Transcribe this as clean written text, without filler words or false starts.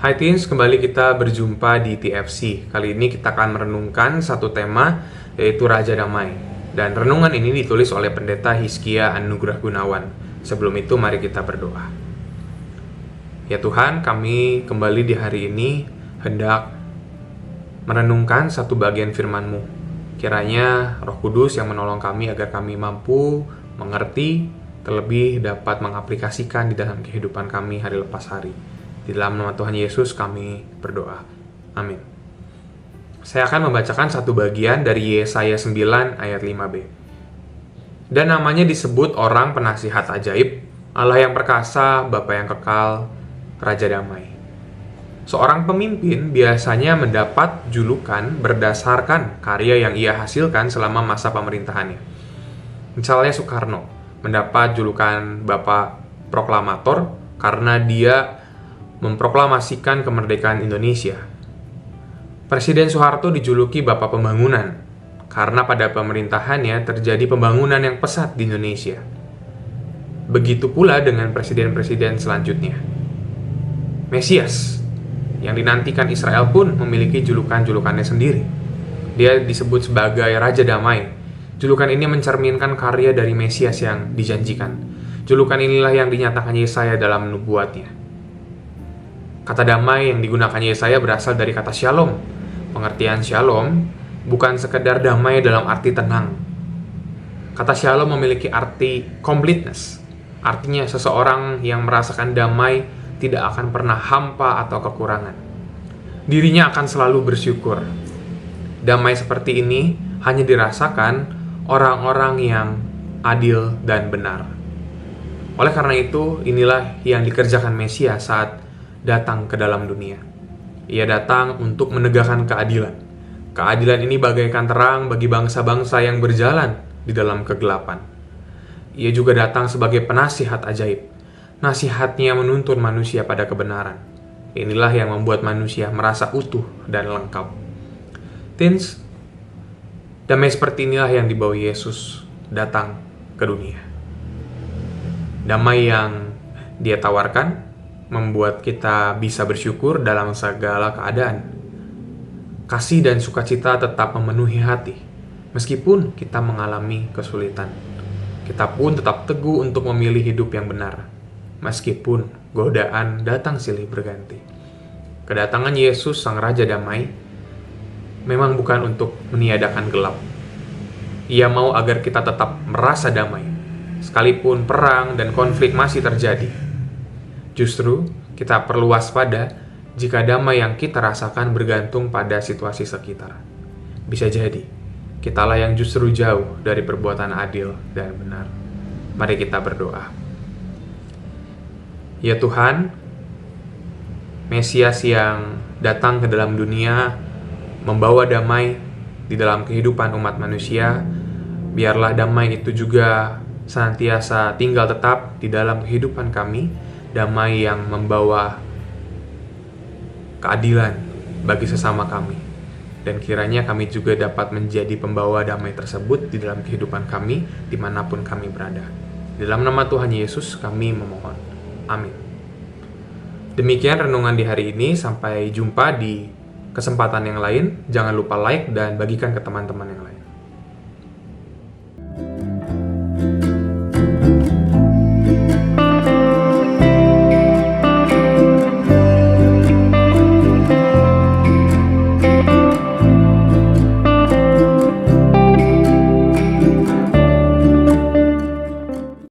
Hai teens, kembali kita berjumpa di TFC. Kali ini kita akan merenungkan satu tema, yaitu Raja Damai. Dan renungan ini ditulis oleh Pendeta Hizkia Anugrah Gunawan. Sebelum itu mari kita berdoa. Ya Tuhan, kami kembali di hari ini hendak merenungkan satu bagian firman-Mu. Kiranya Roh Kudus yang menolong kami agar kami mampu mengerti, terlebih dapat mengaplikasikan di dalam kehidupan kami hari lepas hari. Di dalam nama Tuhan Yesus kami berdoa. Amin. Saya akan membacakan satu bagian dari Yesaya 9 ayat 5b. Dan namanya disebut orang penasihat ajaib, Allah yang perkasa, Bapa yang kekal, Raja Damai. Seorang pemimpin biasanya mendapat julukan berdasarkan karya yang ia hasilkan selama masa pemerintahannya. Misalnya Soekarno mendapat julukan Bapak Proklamator karena dia memproklamasikan kemerdekaan Indonesia. Presiden Soeharto dijuluki Bapak Pembangunan karena pada pemerintahannya terjadi pembangunan yang pesat di Indonesia. Begitu pula dengan presiden-presiden selanjutnya. Mesias yang dinantikan Israel pun memiliki julukan-julukannya sendiri. Dia disebut sebagai Raja Damai. Julukan ini mencerminkan karya dari Mesias yang dijanjikan. Julukan inilah yang dinyatakan Yesaya dalam nubuatnya. Kata damai yang digunakan Yesaya berasal dari kata shalom. Pengertian shalom bukan sekedar damai dalam arti tenang. Kata shalom memiliki arti completeness. Artinya seseorang yang merasakan damai tidak akan pernah hampa atau kekurangan. Dirinya akan selalu bersyukur. Damai seperti ini hanya dirasakan orang-orang yang adil dan benar. Oleh karena itu, inilah yang dikerjakan Mesias saat datang ke dalam dunia. Ia datang untuk menegakkan keadilan. Keadilan ini bagaikan terang bagi bangsa-bangsa yang berjalan di dalam kegelapan. Ia juga datang sebagai penasihat ajaib. Nasihatnya menuntun manusia pada kebenaran. Inilah yang membuat manusia merasa utuh dan lengkap. Teens, damai seperti inilah yang dibawa Yesus datang ke dunia. Damai yang Dia tawarkan membuat kita bisa bersyukur dalam segala keadaan. Kasih dan sukacita tetap memenuhi hati, meskipun kita mengalami kesulitan. Kita pun tetap teguh untuk memilih hidup yang benar, meskipun godaan datang silih berganti. Kedatangan Yesus Sang Raja Damai memang bukan untuk meniadakan gelap. Ia mau agar kita tetap merasa damai, sekalipun perang dan konflik masih terjadi. Justru, kita perlu waspada jika damai yang kita rasakan bergantung pada situasi sekitar. Bisa jadi, kitalah yang justru jauh dari perbuatan adil dan benar. Mari kita berdoa. Ya Tuhan, Mesias yang datang ke dalam dunia membawa damai di dalam kehidupan umat manusia, biarlah damai itu juga senantiasa tinggal tetap di dalam kehidupan kami, damai yang membawa keadilan bagi sesama kami. Dan kiranya kami juga dapat menjadi pembawa damai tersebut di dalam kehidupan kami, dimanapun kami berada. Di dalam nama Tuhan Yesus kami memohon. Amin. Demikian renungan di hari ini, sampai jumpa di kesempatan yang lain. Jangan lupa like dan bagikan ke teman-teman yang lain.